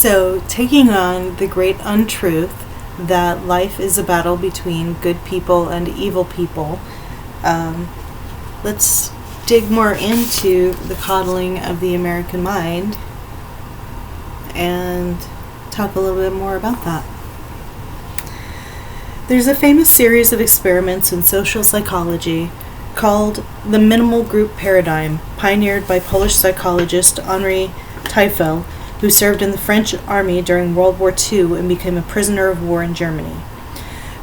So, taking on the great untruth that life is a battle between good people and evil people, let's dig more into the coddling of the American mind and talk a little bit more about that. There's a famous series of experiments in social psychology called the minimal group paradigm, pioneered by Polish psychologist Henri Teufel, who served in the French army during World War II and became a prisoner of war in Germany.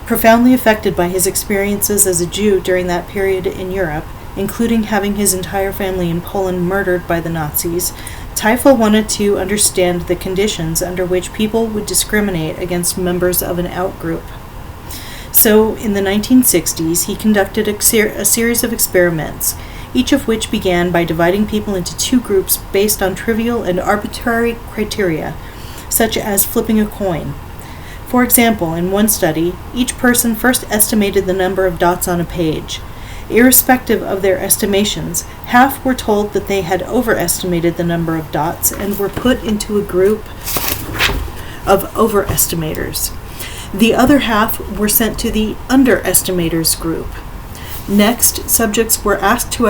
Profoundly affected by his experiences as a Jew during that period in Europe, including having his entire family in Poland murdered by the Nazis, Teufel wanted to understand the conditions under which people would discriminate against members of an outgroup. So, in the 1960s, he conducted a series of experiments, each of which began by dividing people into two groups based on trivial and arbitrary criteria, such as flipping a coin. For example, in one study, each person first estimated the number of dots on a page. Irrespective of their estimations, half were told that they had overestimated the number of dots and were put into a group of overestimators. The other half were sent to the underestimators group. Next, subjects were asked to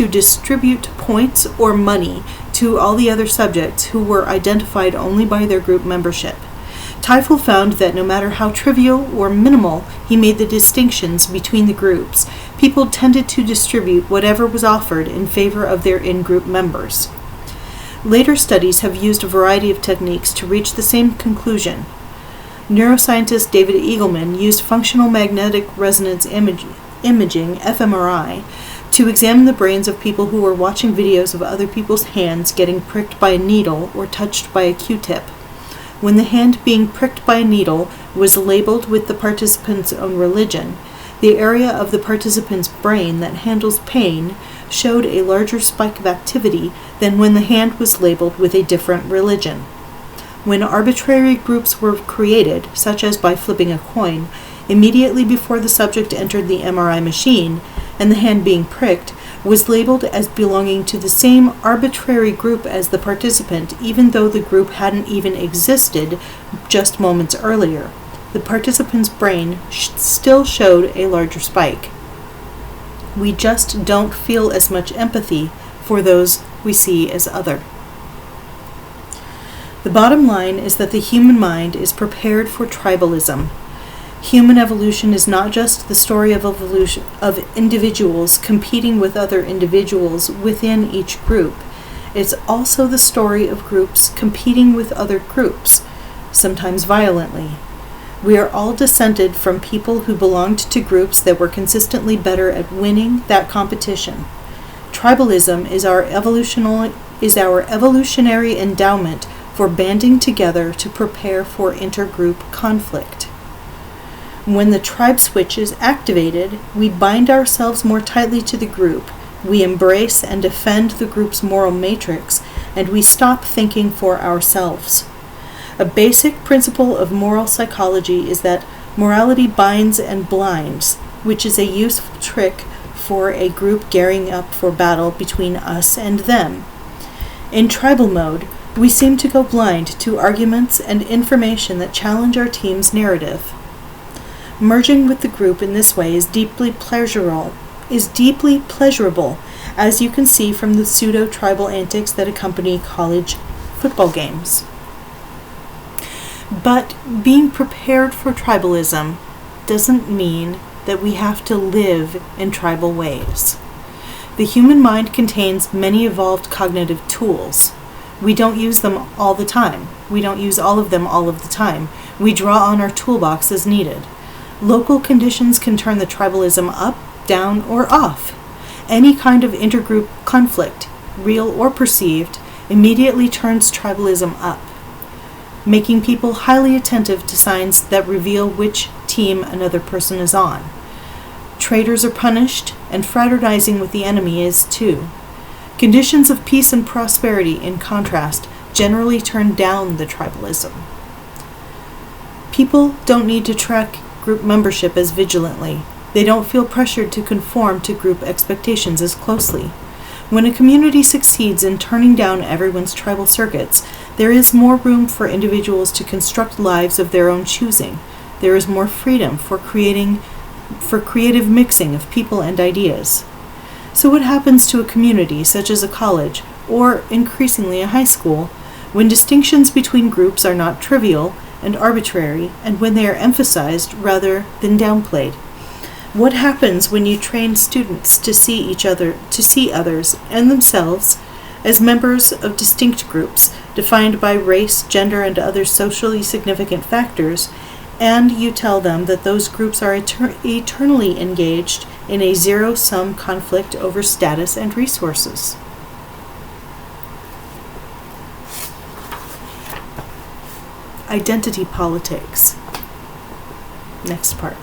distribute points or money to all the other subjects who were identified only by their group membership. Teufel found that no matter how trivial or minimal he made the distinctions between the groups, people tended to distribute whatever was offered in favor of their in-group members. Later studies have used a variety of techniques to reach the same conclusion. Neuroscientist David Eagleman used functional magnetic resonance imaging, fMRI, to examine the brains of people who were watching videos of other people's hands getting pricked by a needle or touched by a Q-tip. When the hand being pricked by a needle was labeled with the participant's own religion, the area of the participant's brain that handles pain showed a larger spike of activity than when the hand was labeled with a different religion. When arbitrary groups were created, such as by flipping a coin, immediately before the subject entered the MRI machine, and the hand being pricked was labeled as belonging to the same arbitrary group as the participant, even though the group hadn't even existed just moments earlier. The participant's brain still showed a larger spike. We just don't feel as much empathy for those we see as other. The bottom line is that the human mind is prepared for tribalism. Human evolution is not just the story of evolution of individuals competing with other individuals within each group. It's also the story of groups competing with other groups, sometimes violently. We are all descended from people who belonged to groups that were consistently better at winning that competition. Tribalism is our evolutionary endowment for banding together to prepare for intergroup conflict. When the tribe switch is activated, we bind ourselves more tightly to the group, we embrace and defend the group's moral matrix, and we stop thinking for ourselves. A basic principle of moral psychology is that morality binds and blinds, which is a useful trick for a group gearing up for battle between us and them. In tribal mode, we seem to go blind to arguments and information that challenge our team's narrative. Merging with the group in this way is deeply pleasurable, as you can see from the pseudo-tribal antics that accompany college football games. But being prepared for tribalism doesn't mean that we have to live in tribal ways. The human mind contains many evolved cognitive tools. We don't use them all the time. We don't use all of them all of the time. We draw on our toolbox as needed. Local conditions can turn the tribalism up, down, or off. Any kind of intergroup conflict, real or perceived, immediately turns tribalism up, making people highly attentive to signs that reveal which team another person is on. Traitors are punished, and fraternizing with the enemy is too. Conditions of peace and prosperity, in contrast, generally turn down the tribalism. People don't need to track group membership as vigilantly. They don't feel pressured to conform to group expectations as closely. When a community succeeds in turning down everyone's tribal circuits, there is more room for individuals to construct lives of their own choosing. There is more freedom for creative mixing of people and ideas. So what happens to a community such as a college, or increasingly a high school, when distinctions between groups are not trivial and arbitrary, and when they are emphasized rather than downplayed? What happens when you train students to see others and themselves as members of distinct groups defined by race, gender, and other socially significant factors, and you tell them that those groups are eternally engaged in a zero-sum conflict over status and resources? Identity politics. Next part.